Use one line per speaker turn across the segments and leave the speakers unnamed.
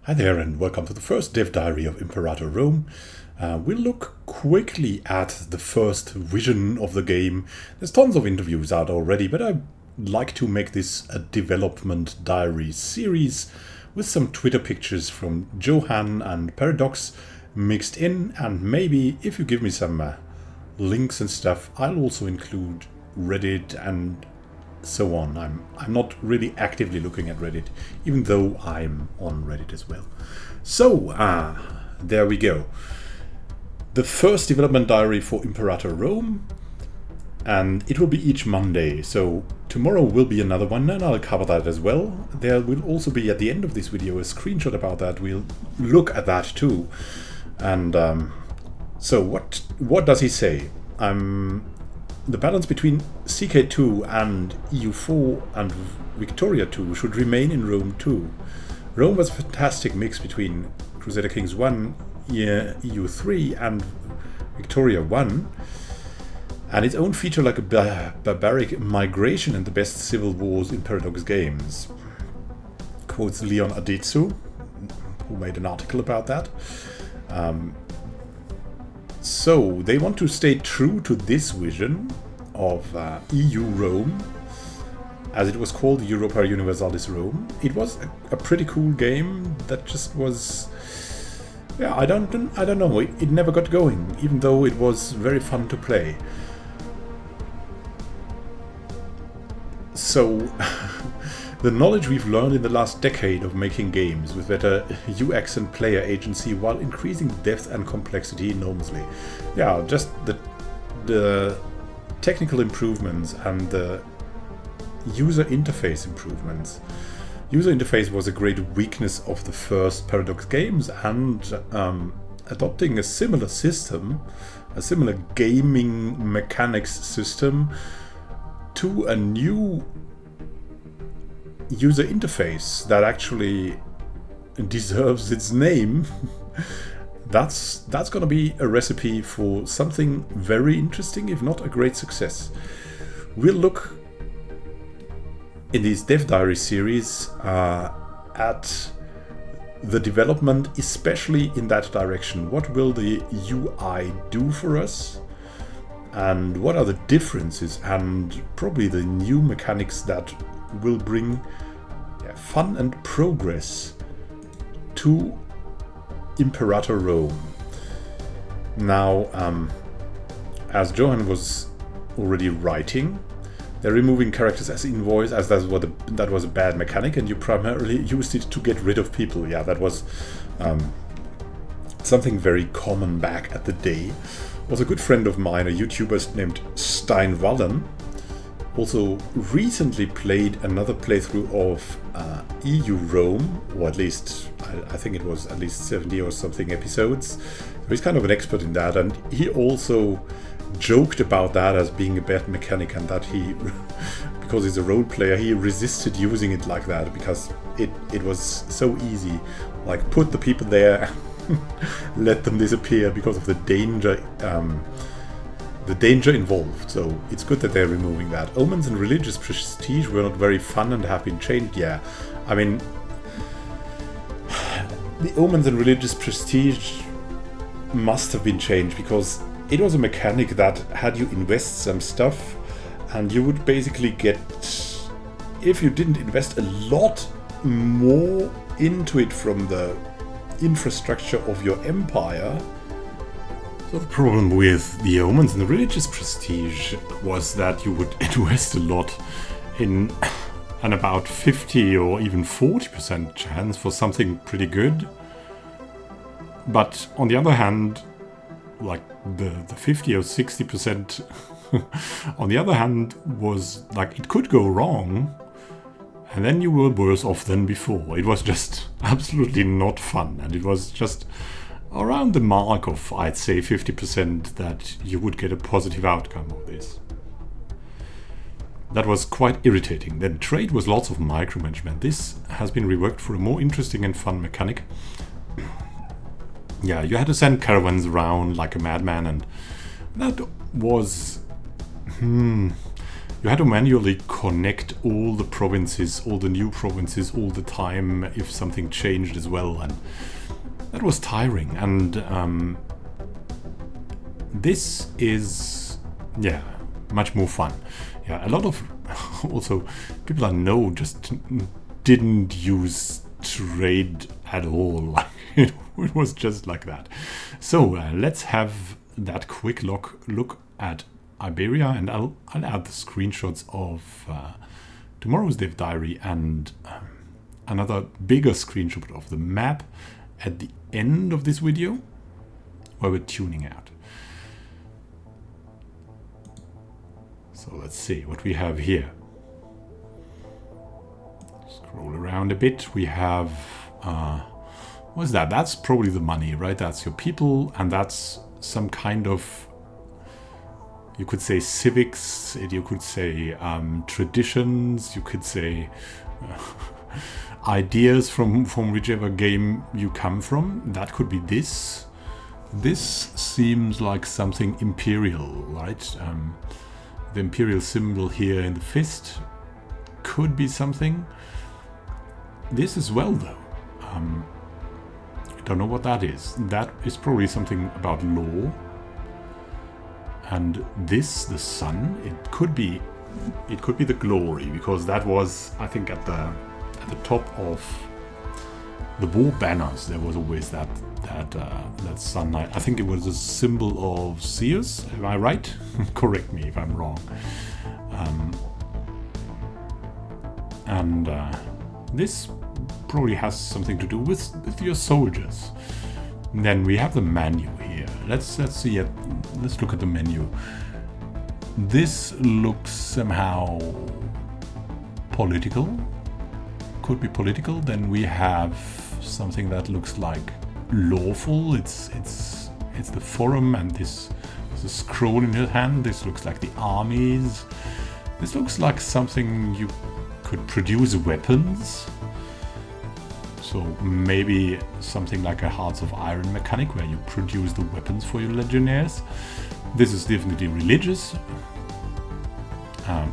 Hi there and welcome to the first dev diary of Imperator Rome. We'll look quickly at the first vision of the game. There's tons of interviews out already, but I'd like to make this a development diary series with some Twitter pictures from Johan and Paradox mixed in, and maybe if you give me some links and stuff, I'll also include Reddit and so on. I'm not really actively looking at Reddit, even though I'm on Reddit as well. So, there we go. The first development diary for Imperator Rome, and it will be each Monday. So tomorrow will be another one, and I'll cover that as well. There will also be at the end of this video a screenshot about that. We'll look at that too. And so what does he say? The balance between CK2 and EU4 and Victoria 2 should remain in Rome 2. Rome was a fantastic mix between Crusader Kings 1, EU3 and Victoria 1, and its own feature like a barbaric migration and the best civil wars in Paradox games. Quotes Leon Adetsu, who made an article about that. So they want to stay true to this vision of EU Rome, as it was called, Europa Universalis Rome. It was a pretty cool game that just was, yeah, I don't know. It never got going, even though it was very fun to play. So the knowledge we've learned in the last decade of making games with better UX and player agency while increasing depth and complexity enormously. Yeah, just the technical improvements and the user interface improvements. User interface was a great weakness of the first Paradox games, and adopting a similar system, a similar gaming mechanics system to a new user interface that actually deserves its name, that's going to be a recipe for something very interesting, if not a great success. We'll look in this Dev Diary series at the development, especially in that direction. What will the UI do for us? And what are the differences and probably the new mechanics that will bring fun and progress to Imperator Rome. Now, as Johan was already writing, they're removing characters as invoice, as that was a bad mechanic, and you primarily used it to get rid of people. Yeah, that was something very common back at the day. Was a good friend of mine, a YouTuber named Steinwallen, also recently played another playthrough of EU Rome, or at least I think it was at least 70 or something episodes. He's kind of an expert in that, and he also joked about that as being a bad mechanic, and that he, because he's a role player, he resisted using it like that because it was so easy. Like, put the people there, let them disappear because of the danger involved. So it's good that they're removing that. Omens and religious prestige were not very fun and have been changed. Yeah, I mean, the omens and religious prestige must have been changed because it was a mechanic that had you invest some stuff, and you would basically get, if you didn't invest a lot more into it from the infrastructure of your empire. So the problem with the omens and the religious prestige was that you would invest a lot in an about 50 or even 40% chance for something pretty good. But on the other hand, like the 50 or 60% on the other hand was like, it could go wrong, and then you were worse off than before. It was just absolutely not fun, and it was just around the mark of, I'd say, 50% that you would get a positive outcome of this. That was quite irritating. Then trade was lots of micromanagement. This has been reworked for a more interesting and fun mechanic. Yeah, you had to send caravans around like a madman, and that was You had to manually connect all the provinces, all the new provinces, all the time if something changed as well, and that was tiring. And this is, yeah, much more fun. Yeah, a lot of also people I know just didn't use trade at all. It was just like that. So let's have that quick look at Iberia, and I'll add the screenshots of tomorrow's Dev Diary and another bigger screenshot of the map at the end of this video where we're tuning out. So let's see what we have here. Scroll around a bit. We have what's that? That's probably the money, right? That's your people, and that's some kind of, you could say civics, you could say traditions, you could say ideas from whichever game you come from. That could be this. This seems like something imperial, right? The imperial symbol here in the fist could be something. This as well, though. I don't know what that is. That is probably something about law. And this, the sun, it could be the glory, because that was, I think, at the top of the war banners. There was always that sun. I think it was a symbol of Zeus. Am I right? Correct me if I'm wrong. This probably has something to do with your soldiers. And then we have the menu here. Let's see it. Let's look at the menu. This looks somehow political. Could be political. Then we have something that looks like lawful. It's the forum, and this is a scroll in your hand. This looks like the armies. This looks like something you could produce weapons. So maybe something like a Hearts of Iron mechanic where you produce the weapons for your legionnaires. This is definitely religious.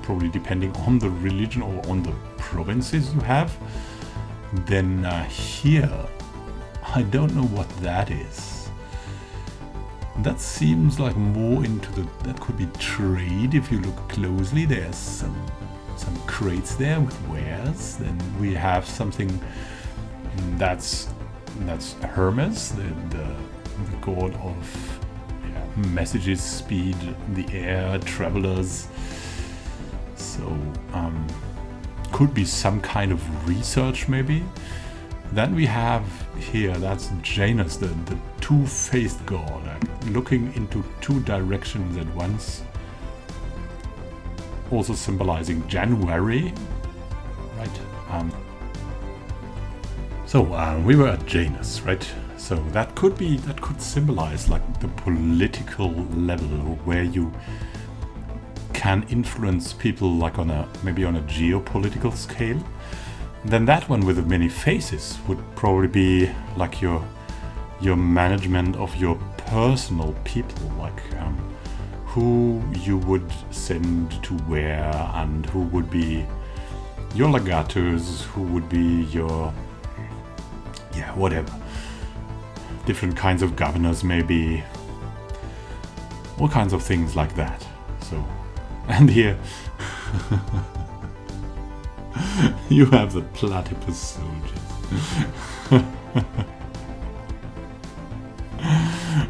Probably depending on the religion or on the provinces you have. Then here, I don't know what that is. That seems like more into that could be trade if you look closely. There's some crates there with wares. Then we have something that's Hermes, the god of messages, speed, the air, travelers. So could be some kind of research maybe. Then we have here, that's Janus, the two-faced god, looking into two directions at once. Also symbolizing January, right? So we were at Janus, right? So that could symbolize like the political level, where you can influence people, like maybe on a geopolitical scale. And then that one with the many faces would probably be like your management of your personal people, like who you would send to where, and who would be your legatos, who would be your whatever, different kinds of governors, maybe all kinds of things like that. So, and here you have the platypus soldiers.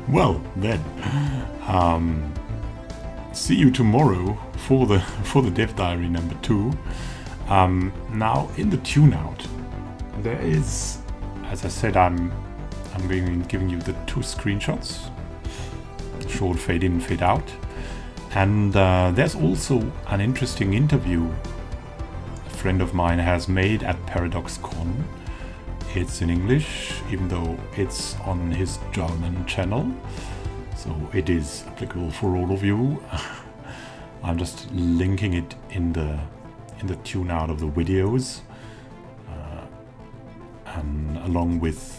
Well then, see you tomorrow for the Dev Diary number 2. Now in the tune out, there is, as I said, I'm giving you the 2 screenshots, short fade in, fade out, and there's also an interesting interview a friend of mine has made at ParadoxCon. It's in English, even though it's on his German channel, so it is applicable for all of you. I'm just linking it in the tune out of the videos, and along with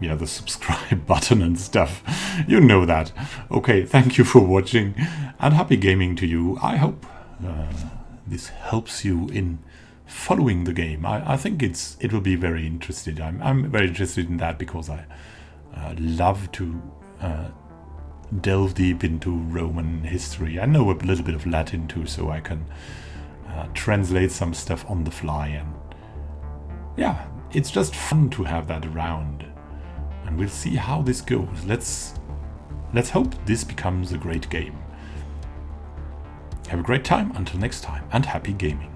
yeah, the subscribe button and stuff. You know that. Okay, thank you for watching and happy gaming to you. I hope this helps you in following the game. I think it will be very interesting. I'm very interested in that because I love to delve deep into Roman history. I know a little bit of Latin too, so I can translate some stuff on the fly, and yeah, it's just fun to have that around. And we'll see how this goes. Let's hope this becomes a great game. Have a great time until next time, and happy gaming.